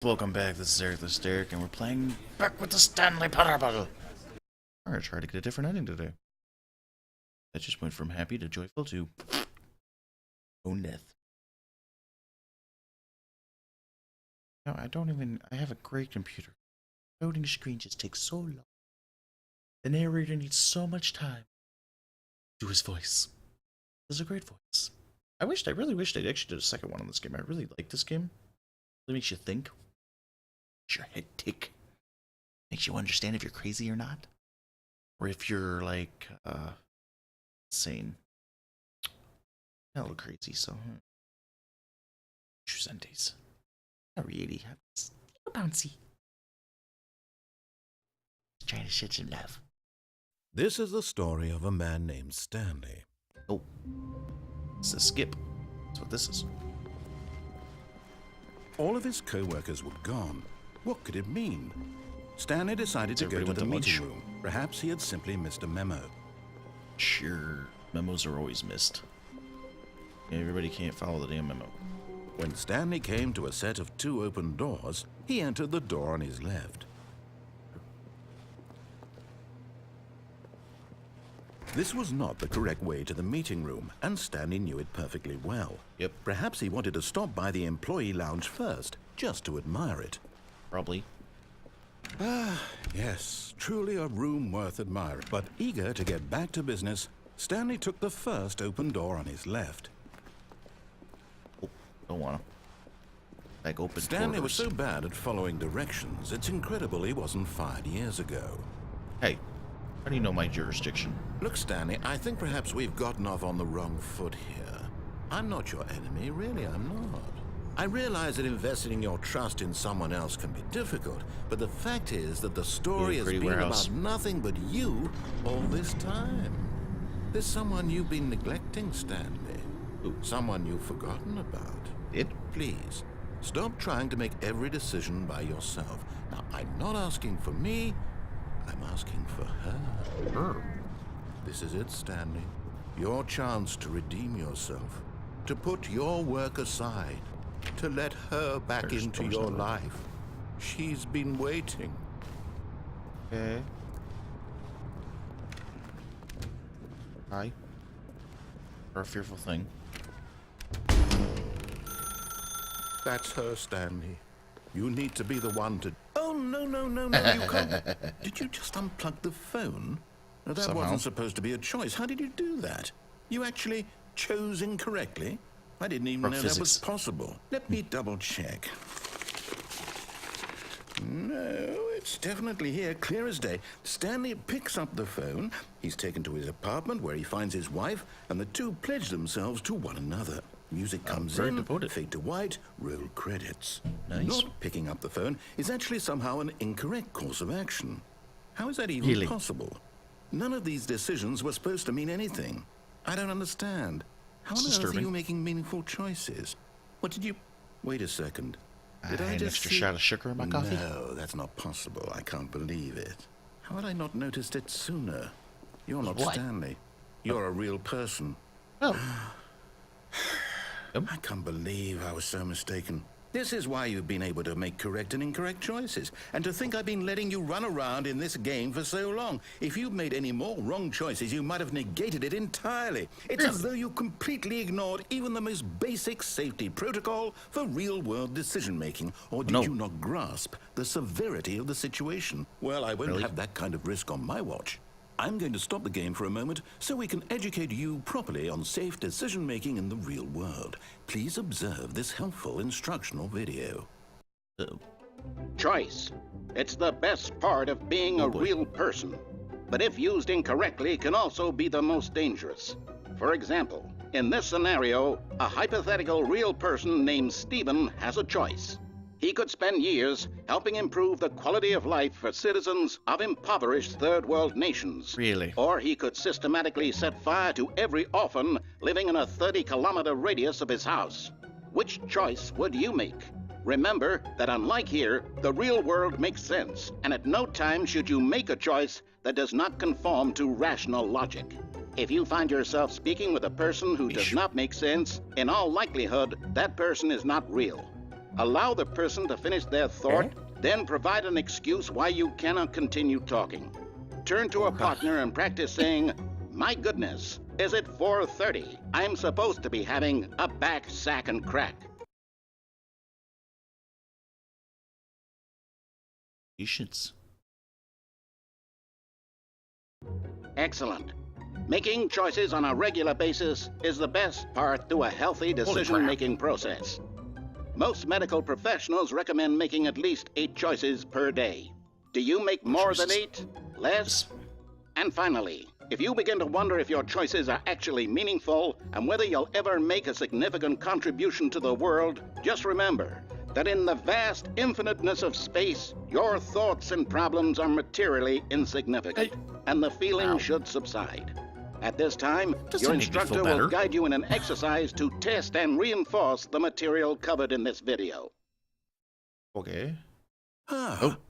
Welcome back, this is Eric the Derek, and we're playing back with the Stanley Parable. We're gonna try to get a different ending today. That just went from happy to joyful to own death. No, I have a great computer. Loading screen just takes so long. The narrator needs so much time to do his voice. This is a great voice. I really wished I actually did a second one on this game. I really like this game. It makes you think. Makes your head tick. Makes you understand if you're crazy or not. Or if you're, like, sane. A little crazy, so. Sundays. Not really. It's a little bouncy. Just trying to shed some love. This is the story of a man named Stanley. Oh. It's a skip. That's what this is. All of his co-workers were gone. What could it mean? Stanley decided to go to the meeting room. Perhaps he had simply missed a memo. Sure. Memos are always missed. Everybody can't follow the damn memo. When Stanley came to a set of 2 open doors, he entered the door on his left. This was not the correct way to the meeting room, and Stanley knew it perfectly well. Yep. Perhaps he wanted to stop by the employee lounge first, just to admire it. Probably. Ah, yes, truly a room worth admiring. But eager to get back to business, Stanley took the first open door on his left. Oh, don't wanna. Like open Stanley doors. was so bad at following directions, it's incredible he wasn't fired years ago. Hey, how do you know my jurisdiction? Look, Stanley, I think perhaps we've gotten off on the wrong foot here. I'm not your enemy, really, I'm not. I realize that investing your trust in someone else can be difficult, but the fact is that the story has been about nothing but you all this time. There's someone you've been neglecting, Stanley. Someone you've forgotten about. Please, stop trying to make every decision by yourself. Now, I'm not asking for me, I'm asking for her. This is it, Stanley. Your chance to redeem yourself. To put your work aside. To let her back into your life. She's been waiting. Okay. Hi. For a fearful thing. That's her, Stanley. You need to be the one to... Oh, no, you can't. Did you just unplug the phone? No, that wasn't supposed to be a choice. How did you do that? You actually chose incorrectly? I didn't even know that was possible. Let me double check. No, it's definitely here, clear as day. Stanley picks up the phone. He's taken to his apartment where he finds his wife, and the two pledge themselves to one another. Music comes in, fade to white, roll credits. Nice. Not picking up the phone is actually somehow an incorrect course of action. How is that even possible? None of these decisions were supposed to mean anything. I don't understand. How on earth are you making meaningful choices? What did you... Wait a second. Did I an just extra shot of sugar in my coffee? No, that's not possible. I can't believe it. How had I not noticed it sooner? You're not Stanley. You're a real person. Oh. I can't believe I was so mistaken. This is why you've been able to make correct and incorrect choices. And to think I've been letting you run around in this game for so long. If you'd made any more wrong choices, you might have negated it entirely. It's as though you completely ignored even the most basic safety protocol for real-world decision-making. Or did you not grasp the severity of the situation? Well, I won't have that kind of risk on my watch. I'm going to stop the game for a moment so we can educate you properly on safe decision-making in the real world. Please observe this helpful instructional video. Choice. It's the best part of being a real person. But if used incorrectly, can also be the most dangerous. For example, in this scenario, a hypothetical real person named Stephen has a choice. He could spend years helping improve the quality of life for citizens of impoverished third world nations. Really? Or he could systematically set fire to every orphan living in a 30-kilometer radius of his house. Which choice would you make? Remember that unlike here, the real world makes sense, and at no time should you make a choice that does not conform to rational logic. If you find yourself speaking with a person who does not make sense, in all likelihood, that person is not real. Allow the person to finish their thought, then provide an excuse why you cannot continue talking. Turn to a partner and practice saying, "My goodness, is it 4:30? I'm supposed to be having a back, sack, and crack." Patience. Excellent. Making choices on a regular basis is the best part to a healthy decision-making process. Most medical professionals recommend making at least 8 choices per day. Do you make more than 8? Less? And finally, if you begin to wonder if your choices are actually meaningful and whether you'll ever make a significant contribution to the world, just remember that in the vast infiniteness of space, your thoughts and problems are materially insignificant, and the feeling should subside. At this time, your instructor will guide you in an exercise to test and reinforce the material covered in this video. Okay.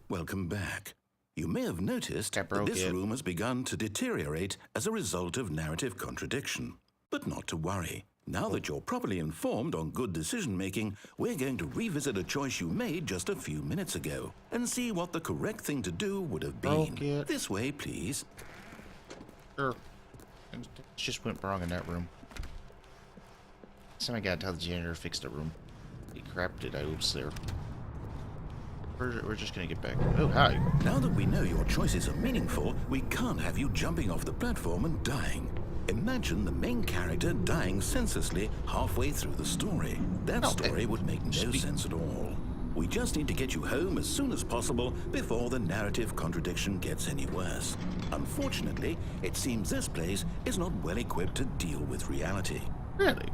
Welcome back. You may have noticed that this room has begun to deteriorate as a result of narrative contradiction. But not to worry. Now that you're properly informed on good decision-making, we're going to revisit a choice you made just a few minutes ago and see what the correct thing to do would have been. This way, please. Sure. It just went wrong in that room. So I gotta tell the janitor to fix the room. He crapped it. I oops there. We're just gonna get back. Oh, hi. Now that we know your choices are meaningful, we can't have you jumping off the platform and dying. Imagine the main character dying senselessly halfway through the story. That story would make no sense at all. We just need to get you home as soon as possible before the narrative contradiction gets any worse. Unfortunately, it seems this place is not well equipped to deal with reality. Really?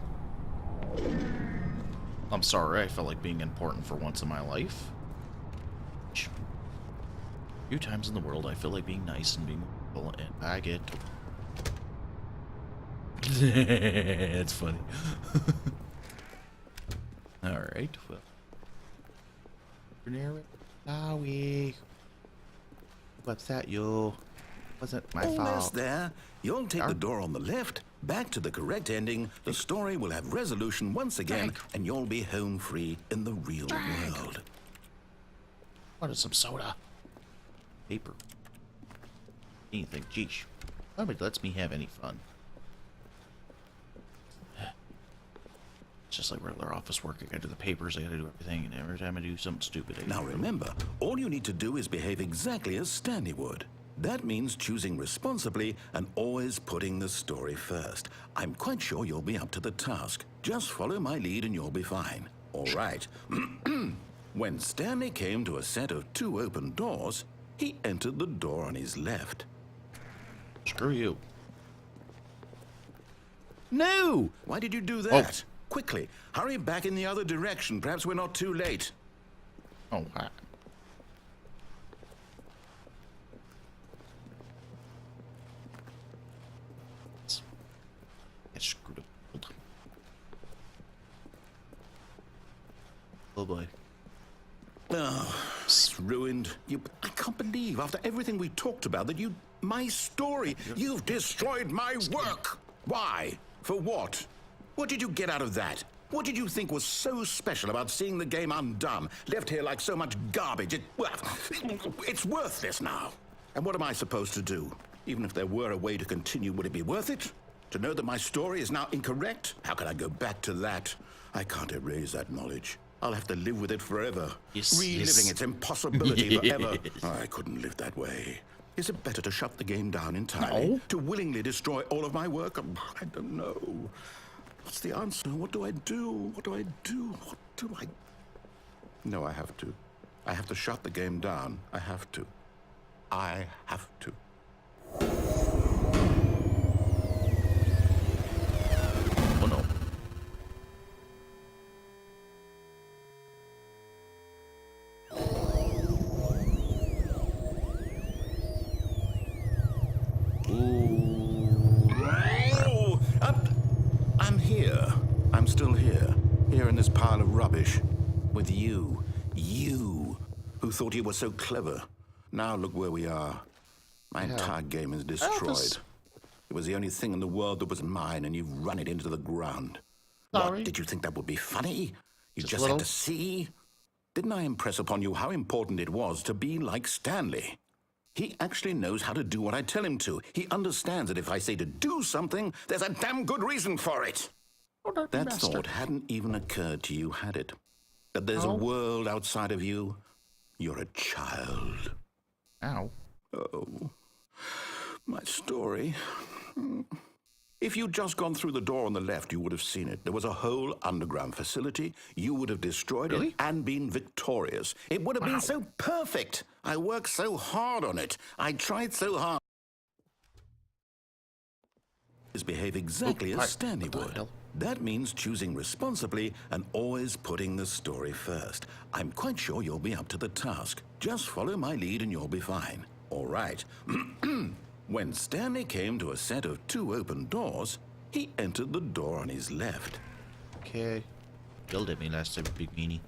I'm sorry, I felt like being important for once in my life. A few times in the world, I feel like being nice and being cool, and I get... It's funny. Alright, well... Sorry. What's that, yo? Wasn't my fault. Almost there. You'll take the door on the left, back to the correct ending, the story will have resolution once again, and you'll be home free in the real world. What is some soda? Paper. Anything, geesh. Nobody lets me have any fun. It's just like regular office work. I gotta do the papers, I gotta do everything, and every time I do something stupid, Now remember, all you need to do is behave exactly as Stanley would. That means choosing responsibly and always putting the story first. I'm quite sure you'll be up to the task. Just follow my lead and you'll be fine. All right. When Stanley came to a set of 2 open doors, he entered the door on his left. Screw you. No! Why did you do that? Oh. Quickly, hurry back in the other direction. Perhaps we're not too late. Oh, hi. Get screwed up. Oh boy. Oh, it's ruined. I can't believe, after everything we talked about, that my story, you've destroyed my work. Why? For what? What did you get out of that? What did you think was so special about seeing the game undone, left here like so much garbage? It's worthless now. And what am I supposed to do? Even if there were a way to continue, would it be worth it? To know that my story is now incorrect? How can I go back to that? I can't erase that knowledge. I'll have to live with it forever, reliving its impossibility forever. I couldn't live that way. Is it better to shut the game down entirely? No. To willingly destroy all of my work? I don't know. What's the answer? What do I do? What do I do? What do I... No, I have to. I have to shut the game down. I have to. I have to. Oh no. I'm here. I'm still here. Here in this pile of rubbish. With you. You. Who thought you were so clever. Now look where we are. My entire game is destroyed. It was the only thing in the world that was mine, and you've run it into the ground. Sorry. What, did you think that would be funny? You just had to see? Didn't I impress upon you how important it was to be like Stanley? He actually knows how to do what I tell him to. He understands that if I say to do something, there's a damn good reason for it. That thought hadn't even occurred to you, had it? That there's a world outside of you? You're a child. Ow. Oh, my story. If you'd just gone through the door on the left, you would have seen it. There was a whole underground facility. You would have destroyed it and been victorious. It would have been so perfect. I worked so hard on it. I tried so hard. Behave exactly as Stanley would. That means choosing responsibly and always putting the story first. I'm quite sure you'll be up to the task. Just follow my lead and you'll be fine. All right. When Stanley came to a set of 2 open doors, he entered the door on his left. Okay. Yelled at me last time, big meanie.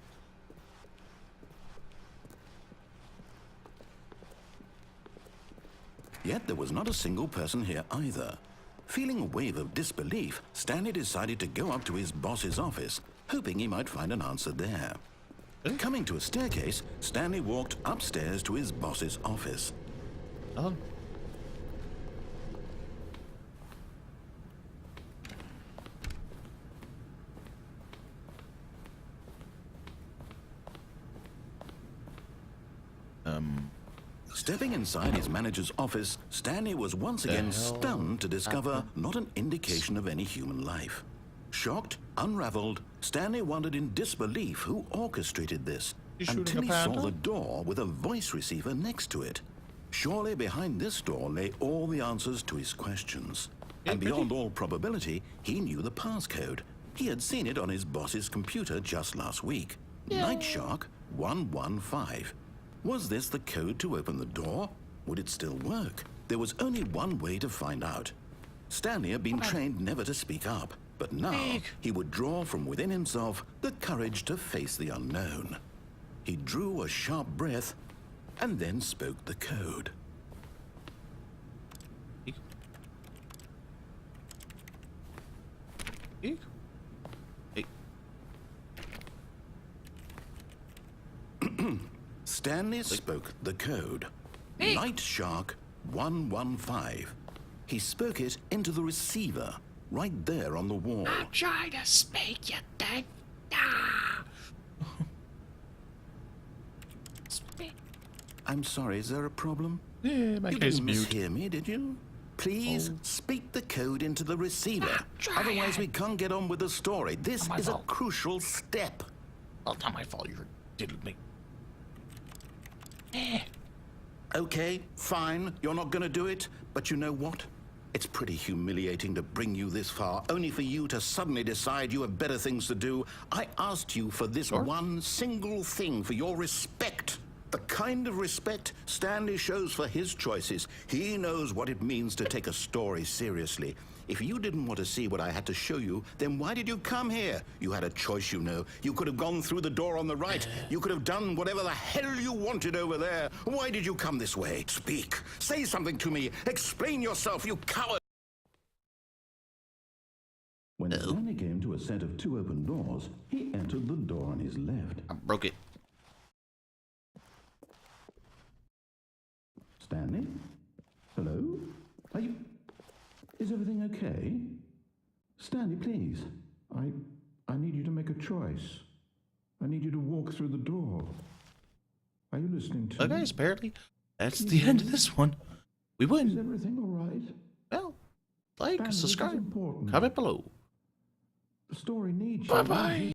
Yet there was not a single person here either. Feeling a wave of disbelief, Stanley decided to go up to his boss's office, hoping he might find an answer there. Coming to a staircase, Stanley walked upstairs to his boss's office. Oh. Stepping inside his manager's office, Stanley was once again stunned to discover not an indication of any human life. Shocked, unraveled, Stanley wondered in disbelief who orchestrated this, until he saw the door with a voice receiver next to it. Surely behind this door lay all the answers to his questions. And beyond all probability, he knew the passcode. He had seen it on his boss's computer just last week. Night Shark 115. Was this the code to open the door? Would it still work? There was only one way to find out. Stanley had been trained never to speak up, but now he would draw from within himself the courage to face the unknown. He drew a sharp breath and then spoke the code. Stanley spoke the code. Night Shark 115. He spoke it into the receiver, right there on the wall. I'm trying to speak, you thing. I'm sorry, is there a problem? Yeah, my You guy's didn't mute. mishear me, did you? Please speak the code into the receiver. Otherwise, we can't get on with the story. This is a crucial step. Well, it's not my fault. You diddled me. Okay, fine. You're not going to do it. But you know what? It's pretty humiliating to bring you this far, only for you to suddenly decide you have better things to do. I asked you for this one single thing, for your respect. The kind of respect Stanley shows for his choices. He knows what it means to take a story seriously. If you didn't want to see what I had to show you, then why did you come here? You had a choice, you know. You could have gone through the door on the right. You could have done whatever the hell you wanted over there. Why did you come this way? Speak. Say something to me. Explain yourself, you coward. When Stanley came to a set of 2 open doors, he entered the door on his left. I broke it. Stanley? Hello? Are you... Is everything okay? Stanley, please. I need you to make a choice. I need you to walk through the door. Are you listening to me? Guys, apparently that's the end of this one. We win. Is everything all right? Well, like, Stanley, subscribe, comment below. The story needs you. Bye-bye.